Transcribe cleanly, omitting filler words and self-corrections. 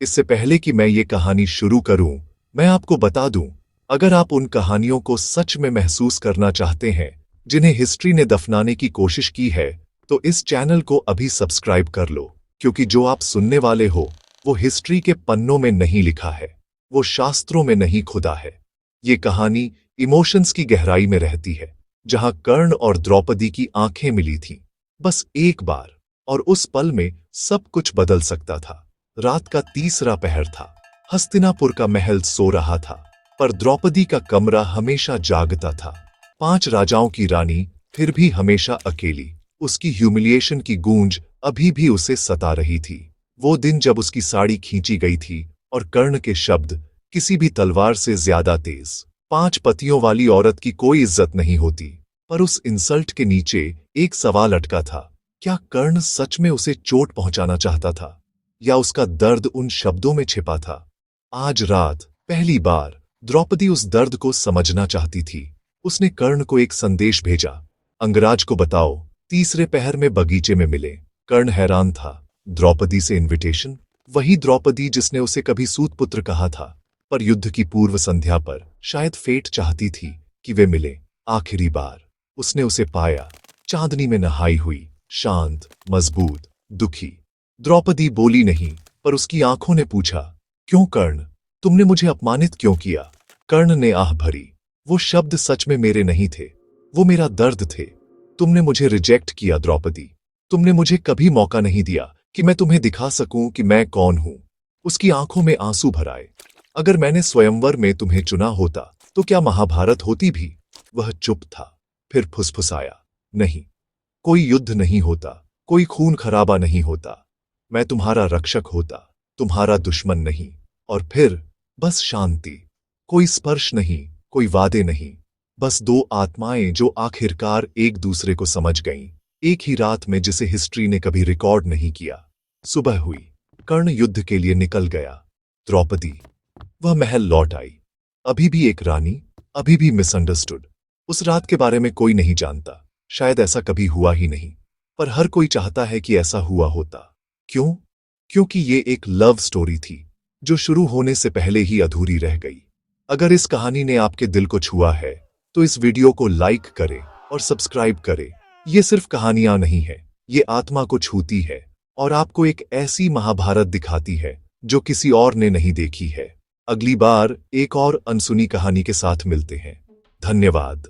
इससे पहले कि मैं ये कहानी शुरू करूं, मैं आपको बता दूं, अगर आप उन कहानियों को सच में महसूस करना चाहते हैं जिन्हें हिस्ट्री ने दफनाने की कोशिश की है, तो इस चैनल को अभी सब्सक्राइब कर लो, क्योंकि जो आप सुनने वाले हो वो हिस्ट्री के पन्नों में नहीं लिखा है, वो शास्त्रों में नहीं खुदा है। ये कहानी इमोशंस की गहराई में रहती है, जहां कर्ण और द्रौपदी की आंखें मिली थीं, बस एक बार, और उस पल में सब कुछ बदल सकता था। रात का तीसरा पहर था। हस्तिनापुर का महल सो रहा था, पर द्रौपदी का कमरा हमेशा जागता था। 5 राजाओं की रानी, फिर भी हमेशा अकेली। उसकी ह्यूमिलिएशन की गूंज अभी भी उसे सता रही थी। वो दिन जब उसकी साड़ी खींची गई थी और कर्ण के शब्द किसी भी तलवार से ज्यादा तेज। 5 पतियों वाली औरत की कोई इज्जत नहीं होती, पर उस इंसल्ट के नीचे एक सवाल अटका था। क्या कर्ण सच में उसे चोट पहुंचाना चाहता था, या उसका दर्द उन शब्दों में छिपा था? आज रात पहली बार द्रौपदी उस दर्द को समझना चाहती थी। उसने कर्ण को एक संदेश भेजा, अंगराज को बताओ, तीसरे पहर में बगीचे में मिले। कर्ण हैरान था। द्रौपदी से इनविटेशन? वही द्रौपदी जिसने उसे कभी सूतपुत्र कहा था, पर युद्ध की पूर्व संध्या पर शायद फेट चाहती थी कि वे मिले। आखिरी बार उसने उसे पाया, चांदनी में नहाई हुई, शांत, मजबूत, दुखी। द्रौपदी बोली नहीं, पर उसकी आंखों ने पूछा, क्यों कर्ण, तुमने मुझे अपमानित क्यों किया? कर्ण ने आह भरी, वो शब्द सच में मेरे नहीं थे, वो मेरा दर्द थे। तुमने मुझे रिजेक्ट किया द्रौपदी, तुमने मुझे कभी मौका नहीं दिया कि मैं तुम्हें दिखा सकूं कि मैं कौन हूं। उसकी आंखों में आंसू भर आए। अगर मैंने स्वयंवर में तुम्हें चुना होता तो क्या महाभारत होती भी? वह चुप था, फिर फुसफुसाया, नहीं, कोई युद्ध नहीं होता, कोई खून खराबा नहीं होता। मैं तुम्हारा रक्षक होता, तुम्हारा दुश्मन नहीं। और फिर बस शांति, कोई स्पर्श नहीं, कोई वादे नहीं, बस 2 आत्माएं जो आखिरकार एक दूसरे को समझ गईं, एक ही रात में, जिसे हिस्ट्री ने कभी रिकॉर्ड नहीं किया। सुबह हुई, कर्ण युद्ध के लिए निकल गया। द्रौपदी, वह महल लौट आई, अभी भी एक रानी, अभी भी मिसअंडरस्टूड। उस रात के बारे में कोई नहीं जानता, शायद ऐसा कभी हुआ ही नहीं, पर हर कोई चाहता है कि ऐसा हुआ होता। क्यों? क्योंकि ये एक लव स्टोरी थी जो शुरू होने से पहले ही अधूरी रह गई। अगर इस कहानी ने आपके दिल को छुआ है तो इस वीडियो को लाइक करें और सब्सक्राइब करें। ये सिर्फ कहानियां नहीं है, ये आत्मा को छूती है और आपको एक ऐसी महाभारत दिखाती है जो किसी और ने नहीं देखी है। अगली बार एक और अनसुनी कहानी के साथ मिलते हैं। धन्यवाद।